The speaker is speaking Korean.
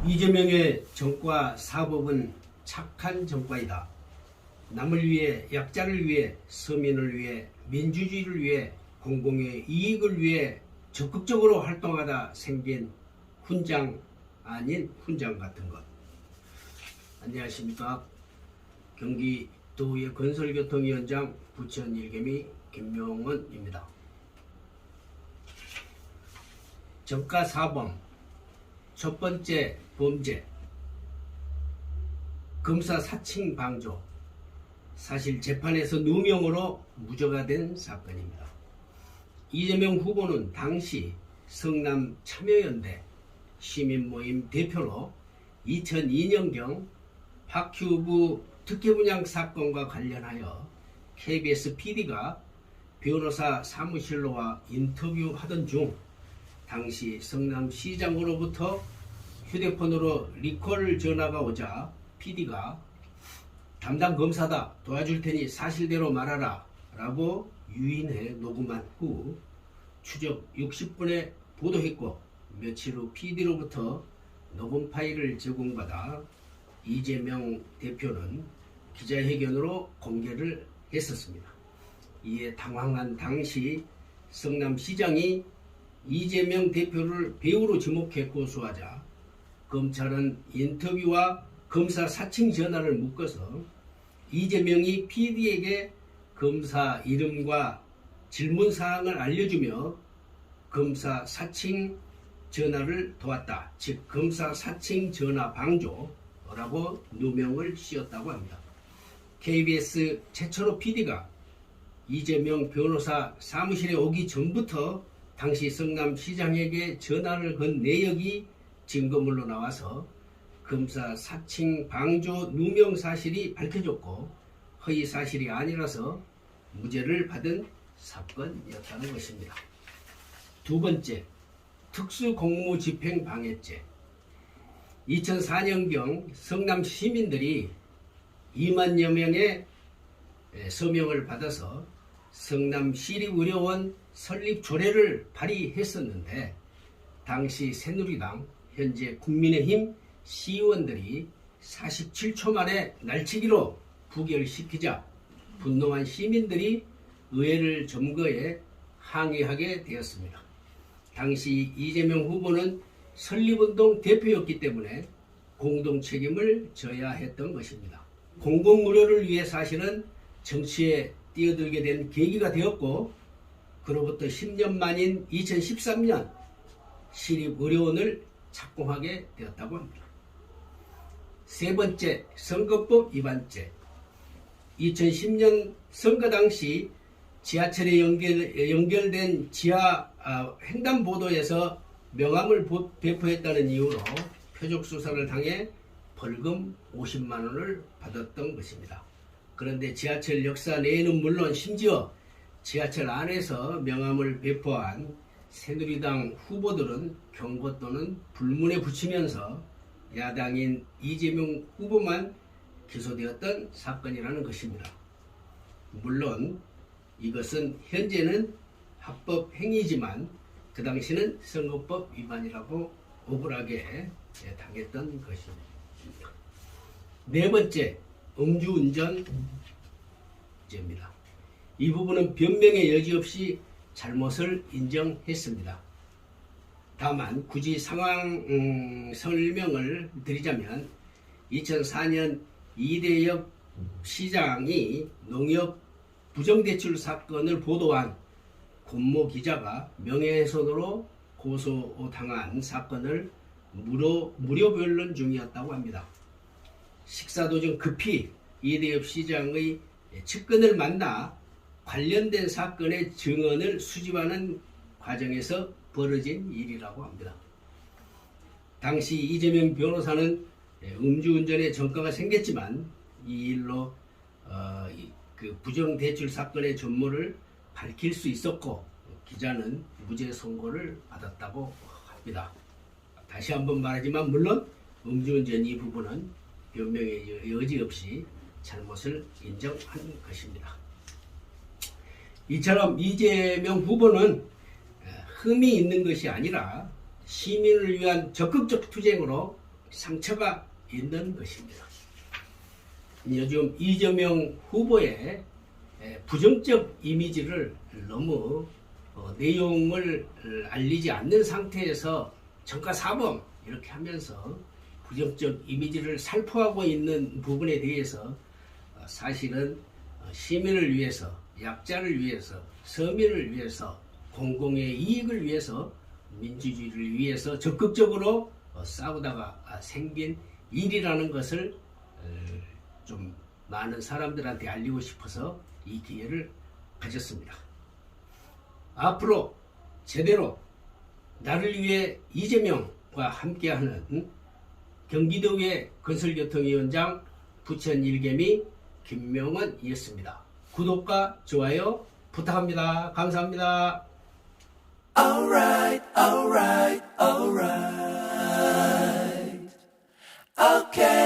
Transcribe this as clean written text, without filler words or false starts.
이재명의 정과 사법은 착한 정과이다. 남을 위해, 약자를 위해, 서민을 위해, 민주주의를 위해, 공공의 이익을 위해 적극적으로 활동하다 생긴 훈장 아닌 훈장 같은 것. 안녕하십니까. 경기도의 건설교통위원장 부천 일개미 김명원입니다. 정가 사범 첫 번째 범죄 검사 사칭 방조. 사실 재판에서 누명으로 무죄가 된 사건입니다. 이재명 후보는 당시 성남 참여연대 시민모임 대표로 2002년경 박큐브 특혜분양 사건과 관련하여 KBS PD가 변호사 사무실로와 인터뷰하던 중 당시 성남시장으로부터 휴대폰으로 리콜 전화가 오자 PD가 담당 검사다, 도와줄 테니 사실대로 말하라 라고 유인해 녹음한 후 추적 60분에 보도했고, 며칠 후 PD로부터 녹음 파일을 제공받아 이재명 대표는 기자회견으로 공개를 했었습니다. 이에 당황한 당시 성남시장이 이재명 대표를 배우로 지목해 고소하자 검찰은 인터뷰와 검사 사칭 전화를 묶어서 이재명이 PD에게 검사 이름과 질문 사항을 알려주며 검사 사칭 전화를 도왔다. 즉 검사 사칭 전화 방조라고 누명을 씌웠다고 합니다. KBS 최철호 PD가 이재명 변호사 사무실에 오기 전부터 당시 성남시장에게 전화를 건 내역이 증거물로 나와서 검사 사칭 방조 누명 사실이 밝혀졌고 허위 사실이 아니라서 무죄를 받은 사건이었다는 것입니다. 두 번째, 특수공무집행방해죄. 2004년경 성남 시민들이 2만여 명의 서명을 받아서 성남시립의료원 설립 조례를 발의했었는데, 당시 새누리당, 현재 국민의힘 시의원들이 47초 만에 날치기로 부결시키자 분노한 시민들이 의회를 점거해 항의하게 되었습니다. 당시 이재명 후보는 설립운동 대표였기 때문에 공동 책임을 져야 했던 것입니다. 공공의료를 위해 사실은 정치에 뛰어들게 된 계기가 되었고, 그로부터 10년 만인 2013년 시립의료원을 착공하게 되었다고 합니다. 세 번째, 선거법 위반죄. 2010년 선거 당시 지하철에 연결된 지하 횡단보도에서 명함을 배포했다는 이유로 표적 수사를 당해 벌금 50만 원을 받았던 것입니다. 그런데 지하철 역사 내에는 물론 심지어 지하철 안에서 명함을 배포한 새누리당 후보들은 경고 또는 불문에 붙이면서 야당인 이재명 후보만 기소되었던 사건이라는 것입니다. 물론 이것은 현재는 합법 행위지만 그 당시는 선거법 위반이라고 억울하게 당했던 것입니다. 네 번째, 음주운전죄입니다. 이 부분은 변명의 여지 없이 잘못을 인정했습니다. 다만 굳이 상황 설명을 드리자면 2004년 이대엽 시장이 농협 부정대출 사건을 보도한 권모 기자가 명예훼손으로 고소당한 사건을 무료 변론 중이었다고 합니다. 식사 도중 급히 이대엽 시장의 측근을 만나 관련된 사건의 증언을 수집하는 과정에서 벌어진 일이라고 합니다. 당시 이재명 변호사는 음주운전에 전과가 생겼지만 이 일로 그 부정대출 사건의 전모를 밝힐 수 있었고, 기자는 무죄 선고를 받았다고 합니다. 다시 한번 말하지만 물론 음주운전 이 부분은 변명의 여지 없이 잘못을 인정한 것입니다. 이처럼 이재명 후보는 흠이 있는 것이 아니라 시민을 위한 적극적 투쟁으로 상처가 있는 것입니다. 요즘 이재명 후보의 부정적 이미지를 너무 내용을 알리지 않는 상태에서 정가사범 이렇게 하면서 부정적 이미지를 살포하고 있는 부분에 대해서 사실은 시민을 위해서, 약자를 위해서, 서민을 위해서, 공공의 이익을 위해서, 민주주의를 위해서 적극적으로 싸우다가 생긴 일이라는 것을 좀 많은 사람들한테 알리고 싶어서 이 기회를 가졌습니다. 앞으로 제대로 나를 위해 이재명과 함께하는 경기도의 건설교통위원장 부천 일개미 김명원이었습니다. 구독과 좋아요 부탁합니다. 감사합니다. Alright, alright, alright. Okay.